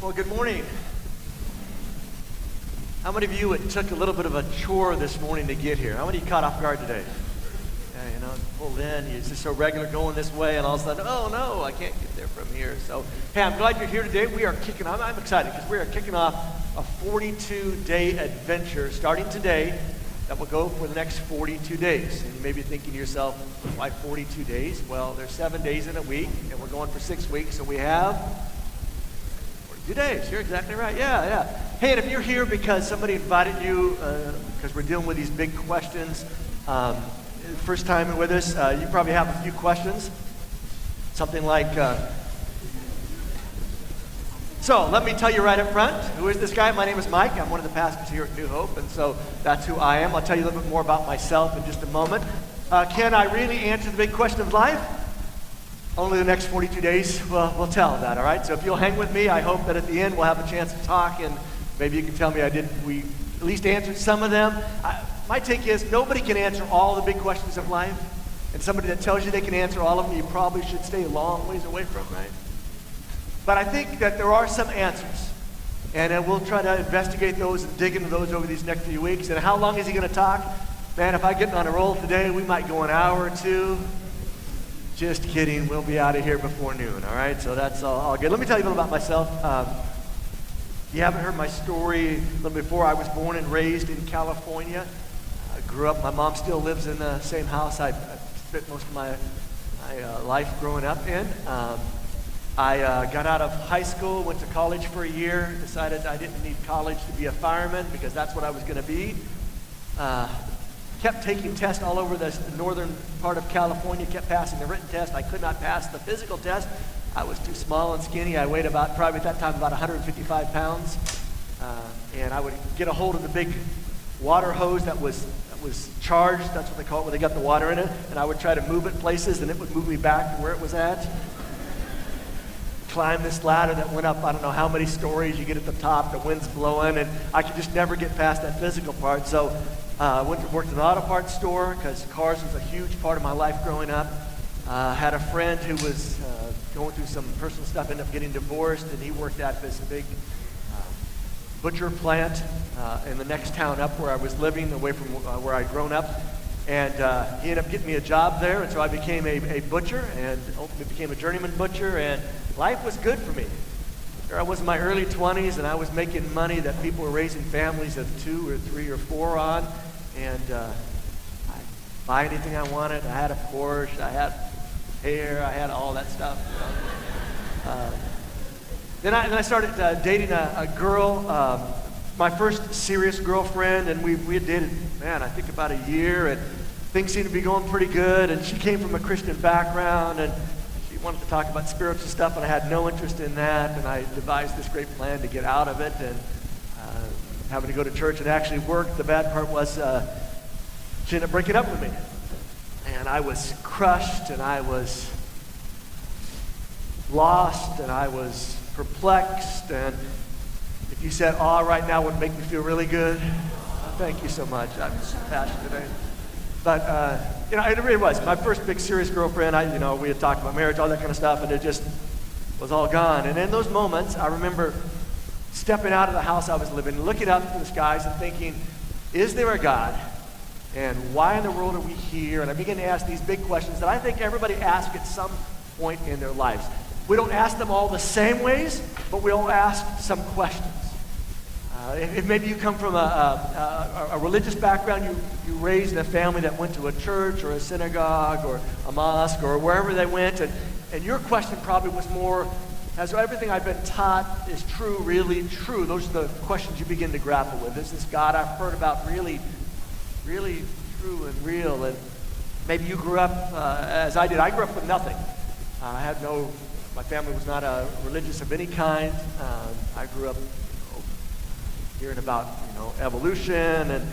Well, good morning. How many of you, it took a little bit of a chore this morning to get here? How many of you caught off guard today? Yeah, pulled in, you're just so regular going this way, and all of a sudden, oh no, I can't get there from here. So, hey, I'm glad you're here today. We are kicking off, I'm excited because we are kicking off a 42-day adventure starting today that will go for the next 42 days. And you may be thinking to yourself, why 42 days? Well, there's 7 days in a week, and we're going for 6 weeks, so we have 42 days. You're exactly right. Yeah. Hey, and if you're here because somebody invited you, because we're dealing with these big questions, first time with us, you probably have a few questions. Something like, so let me tell you right up front, who is this guy? My name is Mike. I'm one of the pastors here at New Hope, and so that's who I am. I'll tell you a little bit more about myself in just a moment. Can I really answer the big question of life? Only the next 42 days will tell that, all right? So if you'll hang with me, I hope that at the end we'll have a chance to talk, and maybe you can tell me we at least answered some of them. My take is nobody can answer all the big questions of life, and somebody that tells you they can answer all of them, you probably should stay a long ways away from, right? But I think that there are some answers, and we'll try to investigate those and dig into those over these next few weeks. And how long is he going to talk? Man, if I get on a roll today, we might go an hour or two. Just kidding, we'll be out of here before noon, all right? So that's all good. Let me tell you a little about myself. You haven't heard my story a little before. I was born and raised in California. I grew up, my mom still lives in the same house I spent most of my life growing up in. I got out of high school, went to college for a year, decided I didn't need college to be a fireman because that's what I was going to be. Kept taking tests all over the northern part of California, kept passing the written test. I could not pass the physical test. I was too small and skinny. I weighed probably at that time, about 155 pounds. And I would get a hold of the big water hose that was charged. That's what they call it when they got the water in it. And I would try to move it places, and it would move me back to where it was at. Climb this ladder that went up, I don't know how many stories. You get at the top, the wind's blowing, and I could just never get past that physical part. So I worked in an auto parts store because cars was a huge part of my life growing up. Had a friend who was going through some personal stuff, ended up getting divorced, and he worked at this big butcher plant in the next town up where I was living, away from where I'd grown up. And he ended up getting me a job there, and so I became a butcher, and ultimately became a journeyman butcher, and life was good for me. There I was in my early 20s, and I was making money that people were raising families of 2 or 3 or 4 on, and I'd buy anything I wanted. I had a Porsche, I had hair, I had all that stuff. Then I started dating a girl, my first serious girlfriend, and we had dated, I think about a year, and things seemed to be going pretty good, and she came from a Christian background, and she wanted to talk about spiritual stuff, and I had no interest in that, and I devised this great plan to get out of it, and having to go to church and actually work. The bad part was she ended up breaking up with me, and I was crushed, and I was lost, and I was perplexed, and if you said, right now would make me feel really good, thank you so much. I'm passionate today. But, it really was. My first big serious girlfriend, we had talked about marriage, all that kind of stuff, and it just was all gone. And in those moments, I remember stepping out of the house I was living, looking up to the skies and thinking, is there a God? And why in the world are we here? And I began to ask these big questions that I think everybody asks at some point in their lives. We don't ask them all the same ways, but we all ask some questions. If maybe you come from a religious background, you raised in a family that went to a church or a synagogue or a mosque or wherever they went, and your question probably was more, has everything I've been taught is true, really true? Those are the questions you begin to grapple with. Is this God I've heard about really, really true and real? And maybe you grew up as I did. I grew up with nothing. My family was not religious of any kind. I grew up hearing about, evolution, and,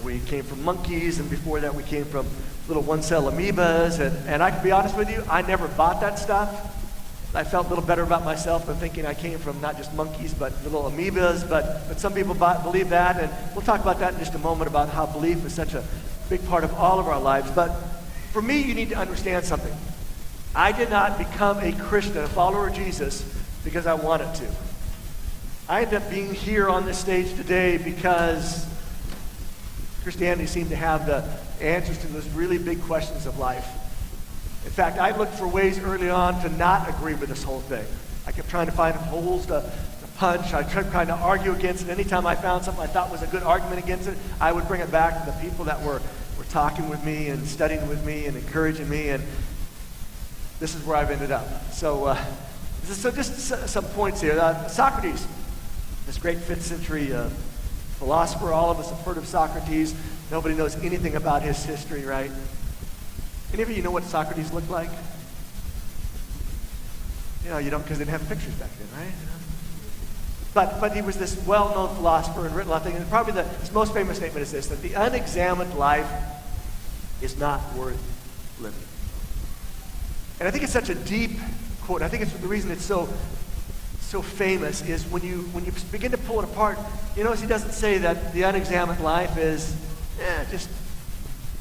we came from monkeys, and before that we came from little one-cell amoebas, and I can be honest with you, I never bought that stuff. I felt a little better about myself than thinking I came from not just monkeys, but little amoebas, but some people believe that, and we'll talk about that in just a moment, about how belief is such a big part of all of our lives. But for me, you need to understand something. I did not become a Christian, a follower of Jesus, because I wanted to. I ended up being here on this stage today because Christianity seemed to have the answers to those really big questions of life. In fact, I looked for ways early on to not agree with this whole thing. I kept trying to find holes to punch. I kept trying to argue against it. Anytime I found something I thought was a good argument against it, I would bring it back to the people that were talking with me and studying with me and encouraging me, and this is where I've ended up. So just some points here. Socrates, this great 5th century philosopher. All of us have heard of Socrates. Nobody knows anything about his history, right? Any of you know what Socrates looked like? You don't, because they didn't have pictures back then, right? But he was this well-known philosopher and written a lot of things. And probably his most famous statement is this, that the unexamined life is not worth living. And I think it's such a deep quote. I think it's the reason it's so famous is when you begin to pull it apart, you notice he doesn't say that the unexamined life is just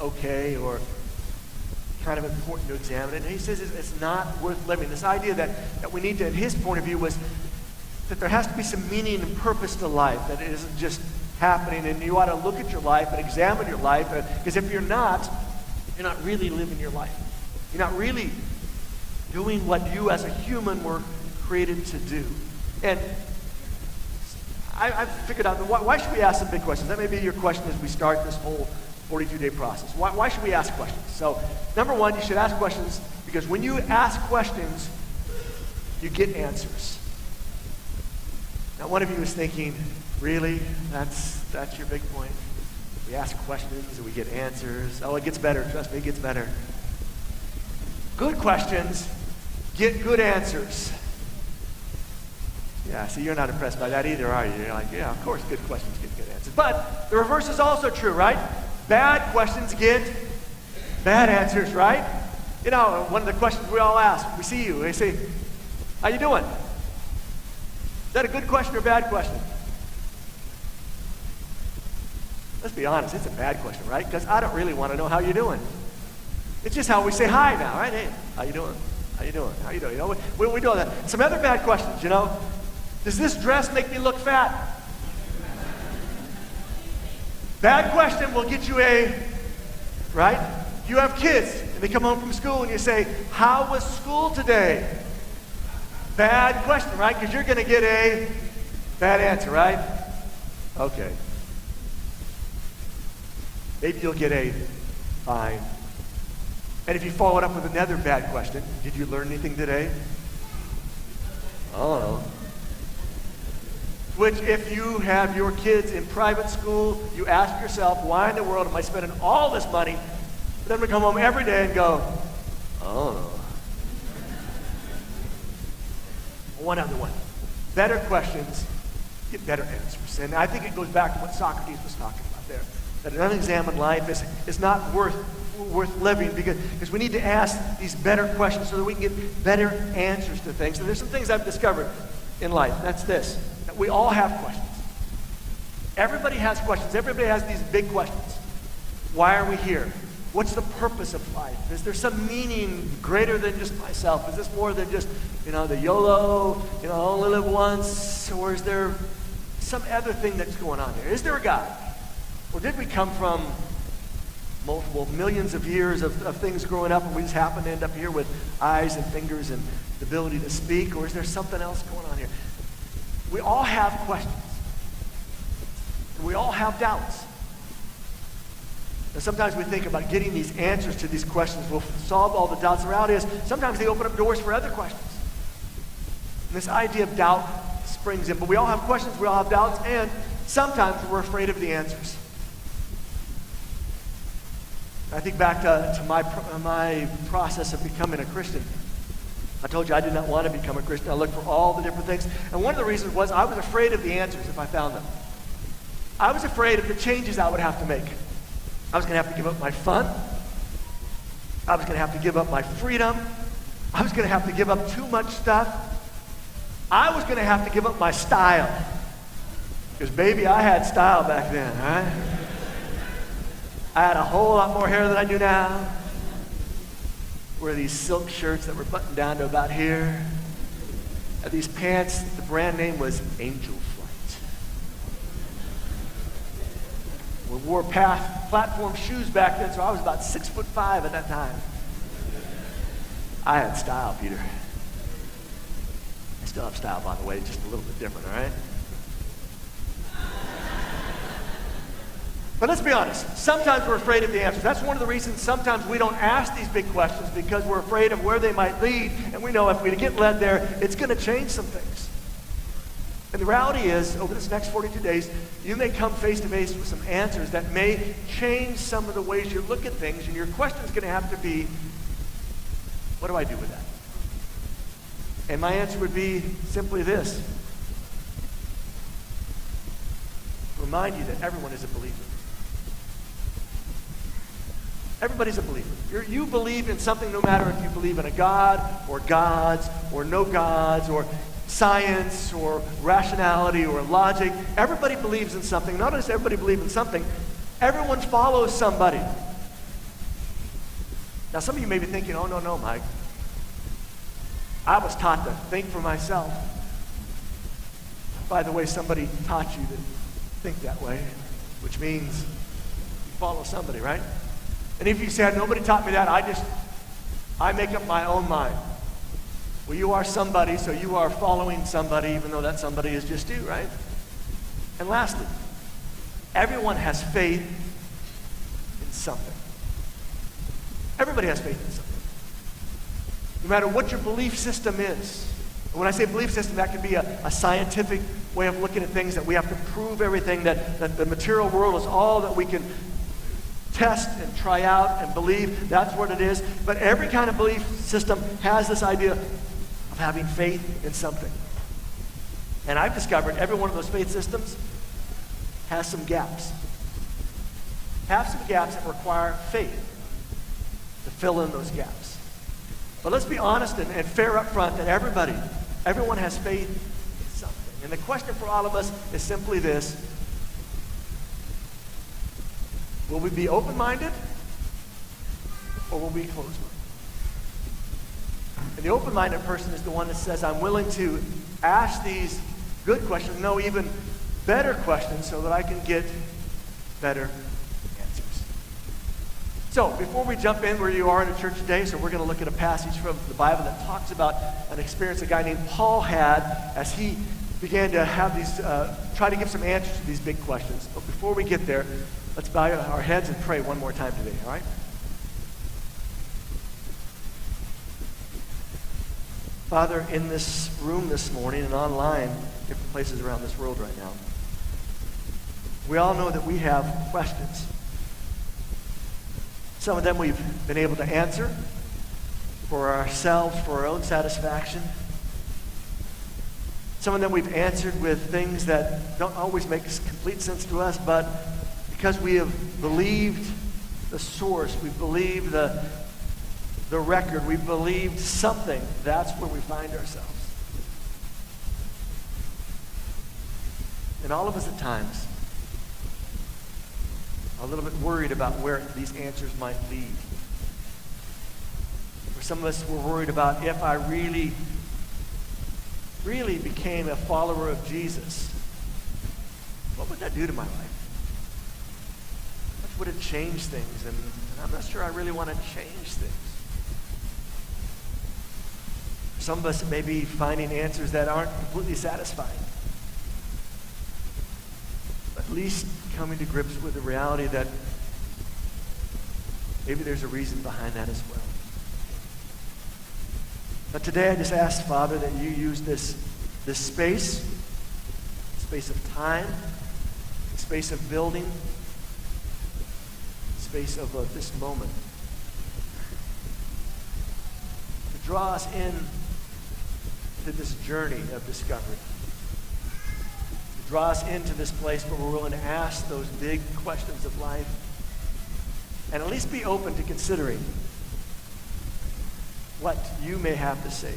okay or kind of important to examine it. And he says it's not worth living. This idea that we need to, in his point of view, was that there has to be some meaning and purpose to life, that it isn't just happening, and you ought to look at your life and examine your life, because if you're not really living your life. You're not really doing what you as a human were created to do. And I've figured out, why should we ask some big questions? That may be your question as we start this whole 42-day process. Why should we ask questions? So, number one, you should ask questions because when you ask questions, you get answers. Now, one of you is thinking, really? That's your big point? We ask questions and we get answers. Oh, it gets better. Trust me, it gets better. Good questions get good answers. Yeah, see, you're not impressed by that either, are you? You're like, yeah, of course, good questions get good answers. But the reverse is also true, right? Bad questions get bad answers, right? One of the questions we all ask, we see you, they say, how you doing? Is that a good question or a bad question? Let's be honest, it's a bad question, right? Because I don't really want to know how you're doing. It's just how we say hi now, right? Hey, how you doing? How you doing? How you doing? We do all that. Some other bad questions, Does this dress make me look fat? Bad question will get you right? You have kids, and they come home from school, and you say, how was school today? Bad question, right? Because you're going to get a bad answer, right? Okay. Maybe you'll get a fine. And if you follow it up with another bad question, did you learn anything today? I don't know. Which, if you have your kids in private school, you ask yourself, why in the world am I spending all this money for them to come home every day and go, I don't know. One other one. Better questions get better answers. And I think it goes back to what Socrates was talking about there. That an unexamined life is not worth living because we need to ask these better questions so that we can get better answers to things. And there's some things I've discovered in life. That's this. That we all have questions. Everybody has questions. Everybody has these big questions. Why are we here? What's the purpose of life? Is there some meaning greater than just myself? Is this more than just, the YOLO, only live once? Or is there some other thing that's going on here? Is there a God? Or did we come from multiple millions of years of things growing up and we just happen to end up here with eyes and fingers and the ability to speak? Or is there something else going on here? We all have questions. And we all have doubts. And sometimes we think about getting these answers to these questions will solve all the doubts. The reality is sometimes they open up doors for other questions. And this idea of doubt springs in. But we all have questions, we all have doubts, and sometimes we're afraid of the answers. I think back to my process of becoming a Christian. I told you I did not want to become a Christian. I looked for all the different things. And one of the reasons was I was afraid of the answers if I found them. I was afraid of the changes I would have to make. I was going to have to give up my fun. I was going to have to give up my freedom. I was going to have to give up too much stuff. I was going to have to give up my style. Because, baby, I had style back then, right? I had a whole lot more hair than I do now. Wear these silk shirts that were buttoned down to about here. Had these pants, the brand name was Angel Fly. We wore platform shoes back then, so I was about 6'5" at that time. I had style, Peter. I still have style, by the way, just a little bit different, all right? But let's be honest. Sometimes we're afraid of the answers. That's one of the reasons sometimes we don't ask these big questions, because we're afraid of where they might lead, and we know if we get led there, it's going to change some things. And the reality is, over this next 42 days, you may come face to face with some answers that may change some of the ways you look at things, and your question is going to have to be, what do I do with that? And my answer would be simply this. Remind you that everyone is a believer. Everybody's a believer. You believe in something, no matter if you believe in a God or gods or no gods or science or rationality or logic. Everybody believes in something. Not only does everybody believe in something, everyone follows somebody. Now, some of you may be thinking, oh, no, Mike. I was taught to think for myself. By the way, somebody taught you to think that way, which means you follow somebody, right? And if you said, nobody taught me that, I make up my own mind. Well, you are somebody, so you are following somebody, even though that somebody is just you, right? And lastly, everyone has faith in something. Everybody has faith in something. No matter what your belief system is. And when I say belief system, that could be a scientific way of looking at things, that we have to prove everything, that the material world is all that we can test and try out and believe. That's what it is. But every kind of belief system has this idea of having faith in something. And I've discovered every one of those faith systems has some gaps. Have some gaps that require faith to fill in those gaps. But let's be honest and fair up front that everyone has faith in something. And the question for all of us is simply this. Will we be open-minded or will we be closed-minded? And the open-minded person is the one that says, I'm willing to ask these good questions, no, even better questions, so that I can get better answers. So, before we jump in where you are in a church today, so we're going to look at a passage from the Bible that talks about an experience a guy named Paul had as he began to have these, try to give some answers to these big questions. But before we get there, let's bow our heads and pray one more time today, all right? Father, in this room this morning and online, different places around this world right now, we all know that we have questions. Some of them we've been able to answer for ourselves, for our own satisfaction. Some of them we've answered with things that don't always make complete sense to us, but because we have believed the source, we believed the record, we believed something, that's where we find ourselves. And all of us at times are a little bit worried about where these answers might lead. For some of us, we're worried about if I really became a follower of Jesus, what would that do to my life? How much would it change things? And I'm not sure I really want to change things. For some of us, it may be finding answers that aren't completely satisfying. But at least coming to grips with the reality that maybe there's a reason behind that as well. But today I just ask, Father, that you use this space of time, the space of building, the space of this moment, to draw us in to this journey of discovery. To draw us into this place where we're willing to ask those big questions of life and at least be open to considering what you may have to say.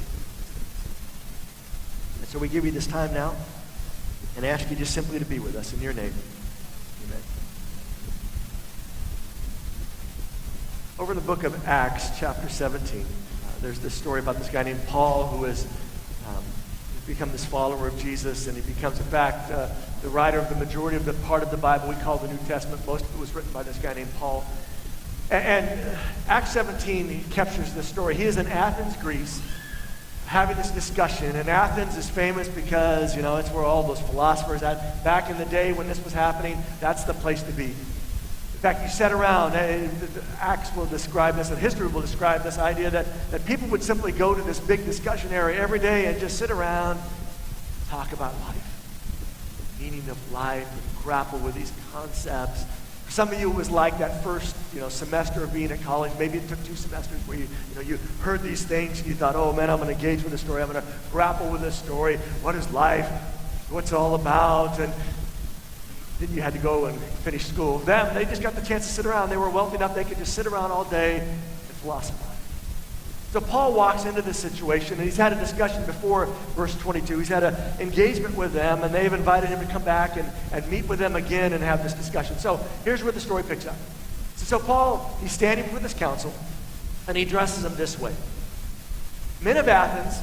And so we give you this time now and ask you just simply to be with us in your name. Amen. Over in the book of Acts, chapter 17, there's this story about this guy named Paul who has become this follower of Jesus, and he becomes, in fact, the writer of the majority of the part of the Bible we call the New Testament. Most of it was written by this guy named Paul. And Acts 17, he captures this story. He is in Athens, Greece, having this discussion. And Athens is famous because, it's where all those philosophers at. Back in the day when this was happening, that's the place to be. In fact, you sat around, Acts will describe this, and history will describe this idea that people would simply go to this big discussion area every day and just sit around, talk about life, the meaning of life, and grapple with these concepts. For some of you, it was like that first, semester of being at college. Maybe it took 2 semesters where you heard these things and you thought, oh man, I'm going to engage with this story. I'm going to grapple with this story. What is life? What's it all about? And then you had to go and finish school. Them, they just got the chance to sit around. They were wealthy enough they could just sit around all day and philosophize. So Paul walks into this situation, and he's had a discussion before verse 22. He's had an engagement with them, and they've invited him to come back and meet with them again and have this discussion. So here's where the story picks up. So Paul, he's standing before this council, and he addresses them this way. Men of Athens,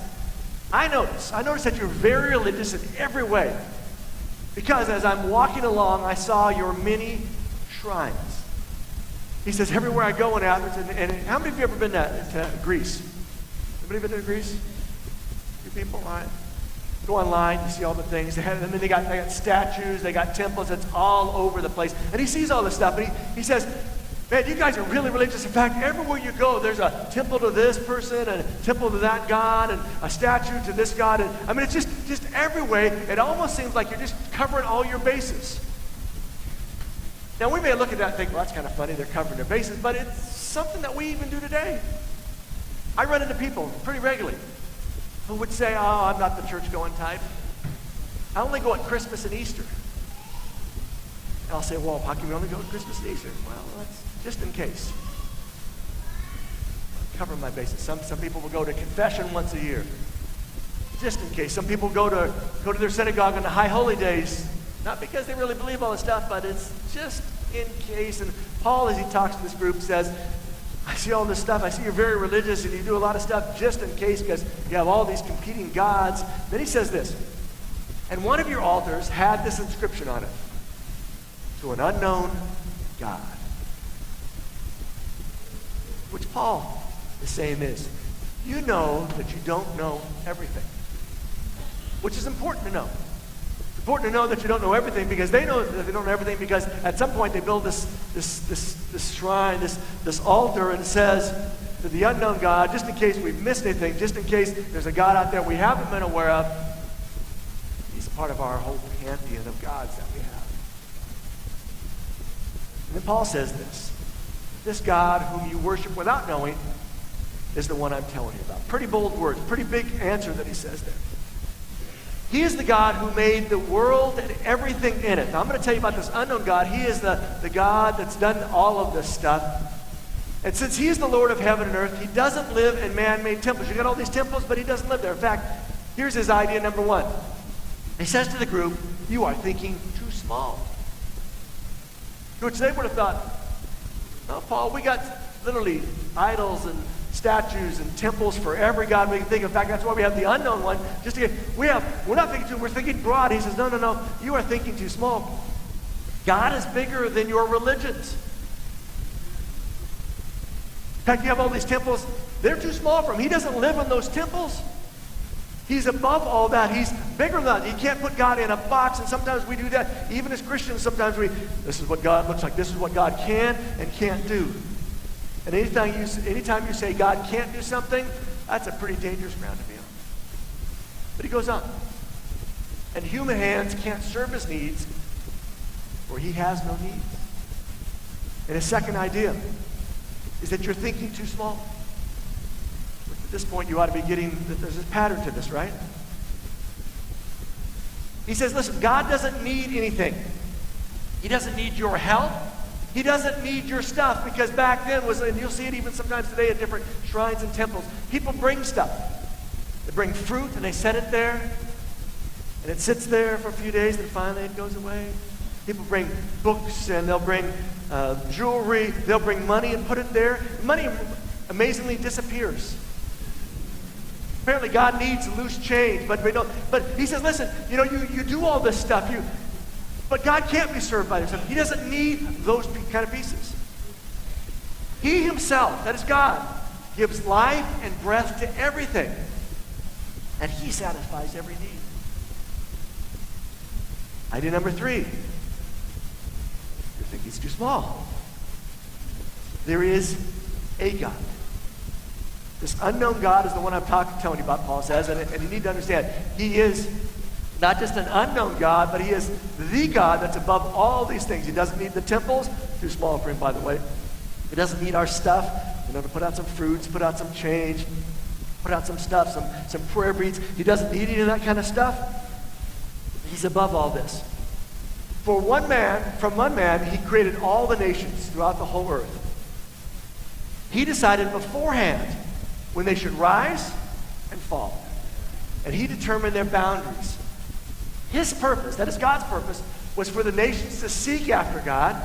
I notice that you're very religious in every way. Because as I'm walking along, I saw your many shrines. He says, everywhere I go in Athens, and how many of you ever been to Greece? Anybody been to Greece? You people? All right. Go online, you see all the things. They got statues, they got temples, it's all over the place. And he sees all this stuff, and he says, man, you guys are really religious. In fact, everywhere you go, there's a temple to this person, and a temple to that god, and a statue to this god. And, it's just everywhere. It almost seems like you're just covering all your bases. Now, we may look at that and think, well, that's kind of funny. They're covering their bases. But it's something that we even do today. I run into people pretty regularly who would say, oh, I'm not the church-going type. I only go at Christmas and Easter. And I'll say, well, how can you only go at Christmas and Easter? Well, that's just in case. I'm covering my bases. Some people will go to confession once a year. Just in case. Some people go to their synagogue on the high holy days. Not because they really believe all this stuff, but it's just in case. And Paul, as he talks to this group, says, I see all this stuff. I see you're very religious and you do a lot of stuff just in case because you have all these competing gods. Then he says this, and one of your altars had this inscription on it, to an unknown God. Which Paul is saying is, you know that you don't know everything. Which is important to know. Important to know that you don't know everything because they know that they don't know everything because at some point they build this shrine, this altar, and it says to the unknown God, just in case we've missed anything, just in case there's a God out there we haven't been aware of. He's part of our whole pantheon of gods that we have. And then Paul says this God whom you worship without knowing is the one I'm telling you about. Pretty bold words, pretty big answer that he says there. He is the God who made the world and everything in it. Now, I'm going to tell you about this unknown God. He is the God that's done all of this stuff. And since he is the Lord of heaven and earth, he doesn't live in man-made temples. You got all these temples, but he doesn't live there. In fact, here's his idea number one. He says to the group, you are thinking too small. Which they would have thought, no, Paul, we got literally idols and statues and temples for every god we can think of. In fact, that's why we have the unknown one. We're not thinking too, we're thinking broad. He says, no, you are thinking too small. God is bigger than your religions. In fact, you have all these temples, they're too small for him. He doesn't live in those temples. He's above all that. He's bigger than that. You can't put God in a box, and sometimes we do that. Even as Christians, sometimes this is what God looks like. This is what God can and can't do. And anytime you say God can't do something, that's a pretty dangerous ground to be on. But he goes on. And human hands can't serve his needs, for he has no needs. And his second idea is that you're thinking too small. At this point, you ought to be getting that there's a pattern to this, right? He says, listen, God doesn't need anything. He doesn't need your help. He doesn't need your stuff because back then and you'll see it even sometimes today at different shrines and temples, people bring stuff. They bring fruit and they set it there and it sits there for a few days and finally it goes away. People bring books and they'll bring jewelry, they'll bring money and put it there. Money amazingly disappears. Apparently God needs loose change, but he says, listen, you do all this stuff. But God can't be served by himself. He doesn't need those kind of pieces. He himself, that is God, gives life and breath to everything. And he satisfies every need. Idea number 3. You think he's too small. There is a God. This unknown God is the one I'm telling you about, Paul says, and you need to understand, he is not just an unknown God, but he is the God that's above all these things. He doesn't need the temples, too small for him, by the way. He doesn't need our stuff, to put out some fruits, put out some change, put out some stuff, some prayer beads. He doesn't need any of that kind of stuff. He's above all this. From one man, he created all the nations throughout the whole earth. He decided beforehand when they should rise and fall. And he determined their boundaries. His purpose, that is God's purpose, was for the nations to seek after God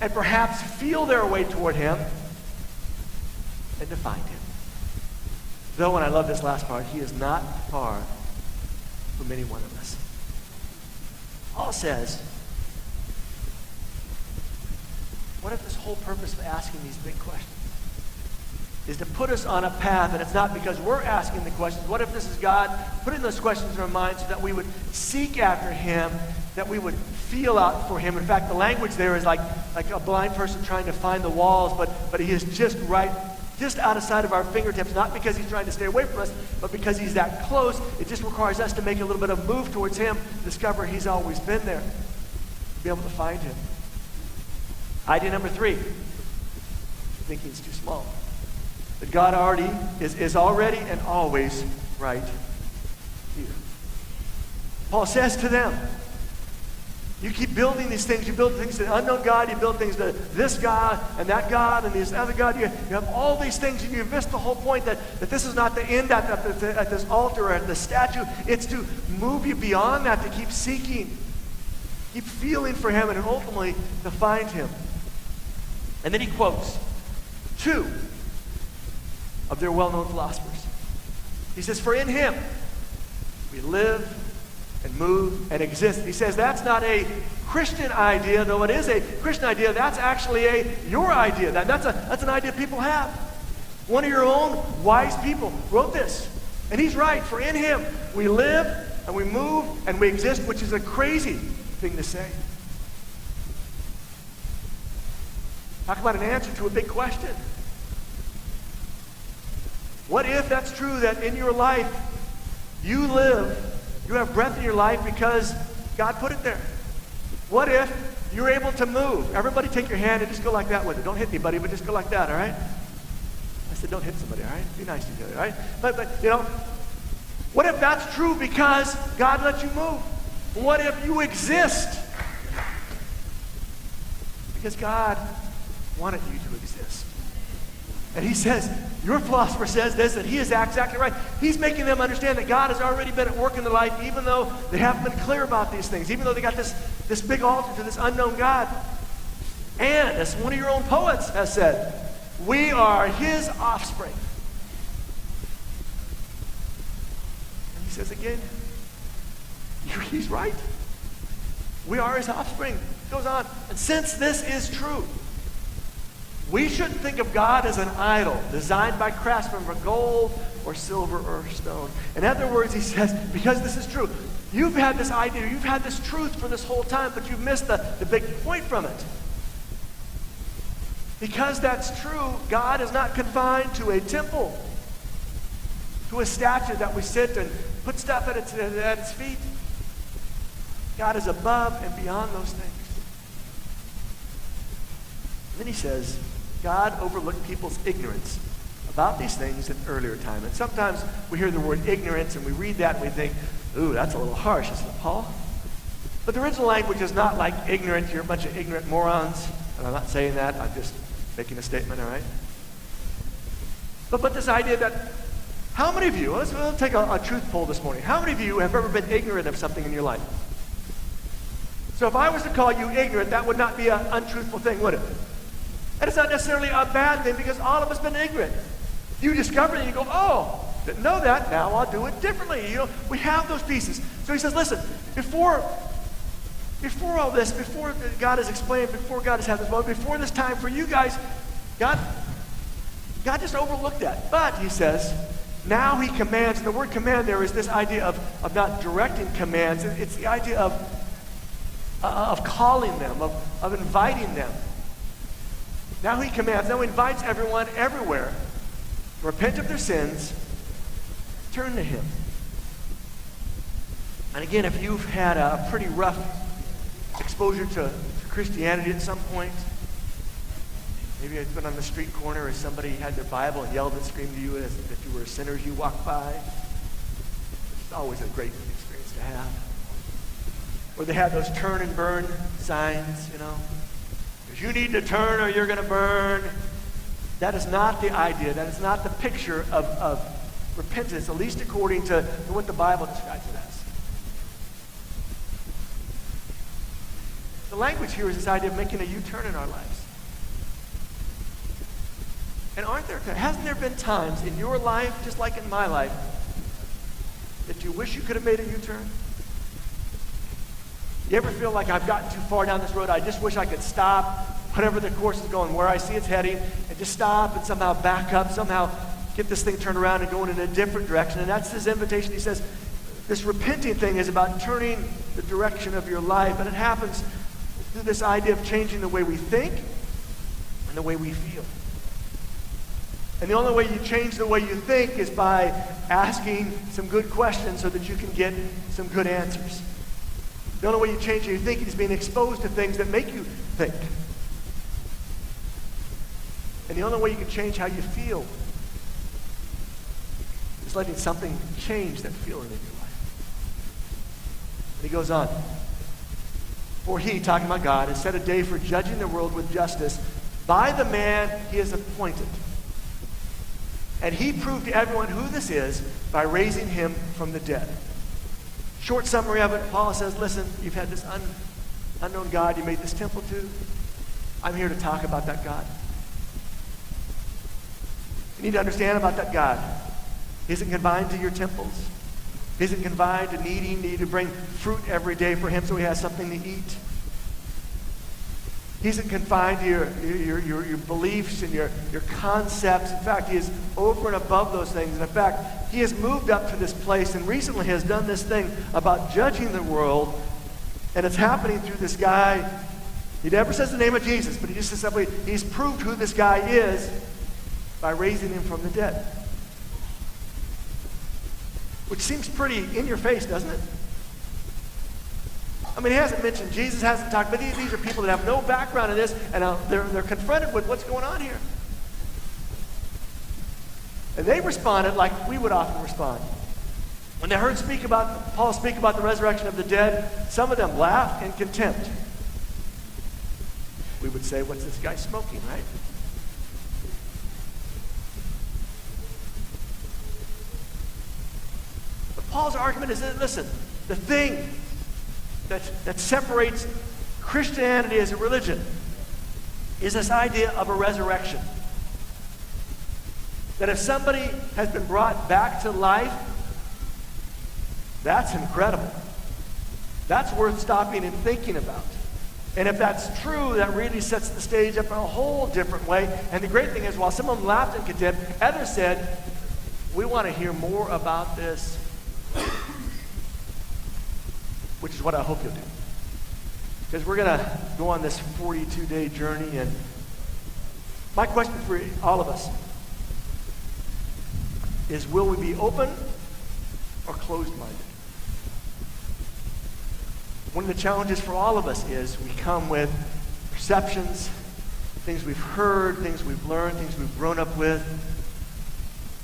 and perhaps feel their way toward him and to find him. Though, and I love this last part, he is not far from any one of us. Paul says, what if this whole purpose of asking these big questions is to put us on a path, and it's not because we're asking the questions. What if this is God putting those questions in our minds so that we would seek after him, that we would feel out for him? In fact, the language there is like a blind person trying to find the walls, but he is just out of sight of our fingertips, not because he's trying to stay away from us, but because he's that close. It just requires us to make a little bit of move towards him, discover he's always been there, be able to find him. Idea number 3, thinking it's too small. That God is already and always right here. Paul says to them, you keep building these things. You build things to the unknown God. You build things to this God and that God and this other God. You have all these things, and you miss the whole point that this is not the end at this altar or at the statue. It's to move you beyond that, to keep seeking, keep feeling for him, and ultimately to find him. And then he quotes 2 of their well-known philosophers. He says, for in him we live and move and exist. He says that's not a Christian idea, though it is a Christian idea. That's actually your idea. That's an idea people have. One of your own wise people wrote this. And he's right. For in him we live and we move and we exist, which is a crazy thing to say. Talk about an answer to a big question. What if that's true, that in your life you have breath in your life because God put it there? What if you're able to move? Everybody take your hand and just go like that with it. Don't hit anybody, but just go like that, all right? I said don't hit somebody, all right? Be nice to each other, all right? But what if that's true because God let you move? What if you exist because God wanted you to exist? And he says, your philosopher says this, that he is exactly right. He's making them understand that God has already been at work in their life, even though they haven't been clear about these things, even though they got this big altar to this unknown God. And, as one of your own poets has said, we are his offspring. And he says again, he's right. We are his offspring. It goes on. And since this is true, we shouldn't think of God as an idol designed by craftsmen for gold or silver or stone. In other words, he says, because this is true, you've had this idea, you've had this truth for this whole time, but you've missed the big point from it. Because that's true, God is not confined to a temple, to a statue that we sit and put stuff at its feet. God is above and beyond those things. And then he says, God overlooked people's ignorance about these things in earlier time. And sometimes we hear the word ignorance and we read that and we think, ooh, that's a little harsh, isn't it, Paul? But the original language is not like ignorant, you're a bunch of ignorant morons. And I'm not saying that, I'm just making a statement, all right? But this idea that, how many of you, let's take a truth poll this morning. How many of you have ever been ignorant of something in your life? So if I was to call you ignorant, that would not be an untruthful thing, would it? And it's not necessarily a bad thing because all of us have been ignorant. You discover it and you go, oh, didn't know that, now I'll do it differently. We have those pieces. So he says, listen, before before all this, before God has explained, before God has had this moment, before this time for you guys, God just overlooked that. But, he says, now he commands, and the word command there is this idea of not directing commands. It's the idea of calling them, of inviting them. Now he commands, now he invites everyone everywhere to repent of their sins, turn to him. And again, if you've had a pretty rough exposure to Christianity at some point, maybe it's been on the street corner as somebody had their Bible and yelled and screamed to you as if you were a sinner as you walked by. It's always a great experience to have. Or they had those turn and burn signs, because you need to turn or you're going to burn. That is not the idea. That is not the picture of repentance, at least according to what the Bible describes it as. The language here is this idea of making a U-turn in our lives. And hasn't there been times in your life, just like in my life, that you wish you could have made a U-turn? You ever feel like I've gotten too far down this road, I just wish I could stop, whatever the course is going, where I see it's heading, and just stop and somehow back up, somehow get this thing turned around and going in a different direction. And that's his invitation. He says, this repenting thing is about turning the direction of your life, and it happens through this idea of changing the way we think and the way we feel. And the only way you change the way you think is by asking some good questions so that you can get some good answers. The only way you change your thinking is being exposed to things that make you think. And the only way you can change how you feel is letting something change that feeling in your life. And he goes on. For he, talking about God, has set a day for judging the world with justice by the man he has appointed. And he proved to everyone who this is by raising him from the dead. Short summary of it, Paul says, listen, you've had this unknown God you made this temple to. I'm here to talk about that God. You need to understand about that God. He isn't confined to your temples. He isn't confined to needing you to bring fruit every day for him so he has something to eat. He isn't confined to your beliefs and your concepts. In fact, he is over and above those things. And in fact, he has moved up to this place and recently has done this thing about judging the world. And it's happening through this guy. He never says the name of Jesus, but he just says simply, he's proved who this guy is by raising him from the dead. Which seems pretty in your face, doesn't it? I mean, he hasn't mentioned Jesus, hasn't talked, but these are people that have no background in this, and they're confronted with what's going on here. And they responded like we would often respond. When they heard Paul speak about the resurrection of the dead, some of them laughed in contempt. We would say, what's this guy smoking, right? But Paul's argument is that, listen, the thing that separates Christianity as a religion is this idea of a resurrection. That if somebody has been brought back to life, that's incredible. That's worth stopping and thinking about. And if that's true, that really sets the stage up in a whole different way. And the great thing is, while some of them laughed in contempt, others said, we want to hear more about this. Which is what I hope you'll do. Because we're going to go on this 42-day journey. And my question for all of us is, will we be open or closed-minded? One of the challenges for all of us is we come with perceptions, things we've heard, things we've learned, things we've grown up with,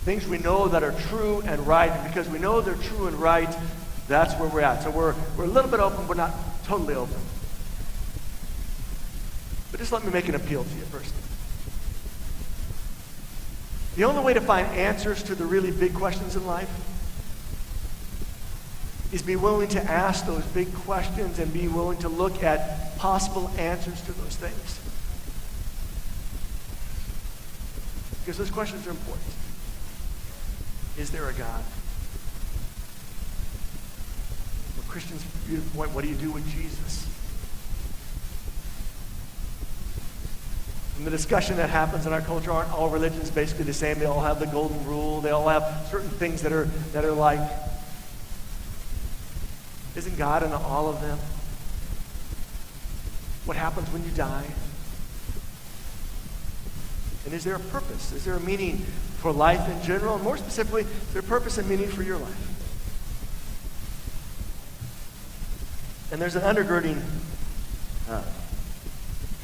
things we know that are true and right. And because we know they're true and right, that's where we're at. So we're a little bit open, but not totally open. But just let me make an appeal to you first. The only way to find answers to the really big questions in life is be willing to ask those big questions and be willing to look at possible answers to those things. Because those questions are important. Is there a God? For Christians, what do you do with Jesus? And the discussion that happens in our culture, aren't all religions basically the same? They all have the golden rule. They all have certain things that are like. Isn't God in all of them? What happens when you die? And is there a purpose? Is there a meaning for life in general? And more specifically, is there a purpose and meaning for your life? And there's an undergirding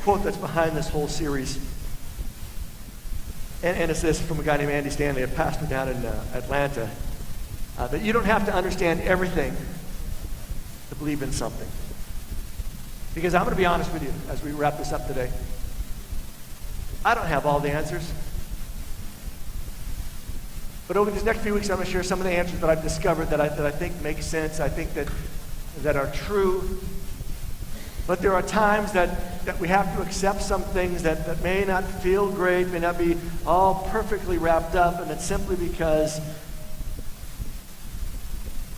quote that's behind this whole series. And it's this from a guy named Andy Stanley, a pastor down in Atlanta, that you don't have to understand everything to believe in something. Because I'm going to be honest with you as we wrap this up today. I don't have all the answers. But over these next few weeks, I'm going to share some of the answers that I've discovered that I think make sense, I think that are true. But there are times that we have to accept some things that may not feel great, may not be all perfectly wrapped up, and it's simply because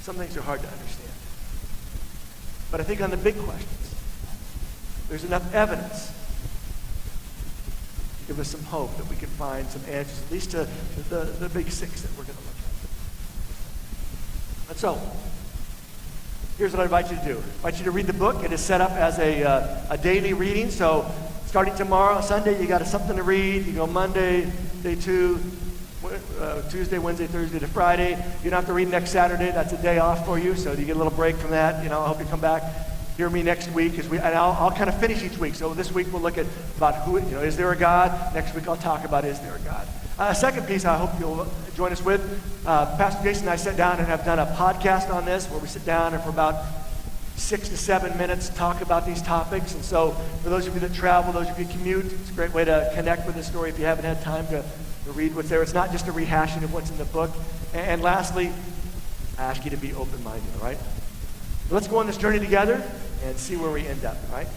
some things are hard to understand. But I think on the big questions, there's enough evidence to give us some hope that we can find some answers, at least to the big six that we're going to look at. And so, here's what I invite you to do. I invite you to read the book. It is set up as a daily reading. So starting tomorrow, Sunday, you got something to read. You go Monday, day 2, Tuesday, Wednesday, Thursday to Friday. You don't have to read next Saturday. That's a day off for you. So you get a little break from that. I hope you come back, hear me next week. And I'll kind of finish each week. So this week we'll look at about who, is there a God? Next week I'll talk about is there a God? Second piece I hope you'll join us with. Pastor Jason and I sat down and have done a podcast on this where we sit down and for about 6 to 7 minutes talk about these topics. And so for those of you that travel, those of you who commute, it's a great way to connect with the story if you haven't had time to read what's there. It's not just a rehashing of what's in the book. And lastly, I ask you to be open-minded, all right? Let's go on this journey together and see where we end up, all right?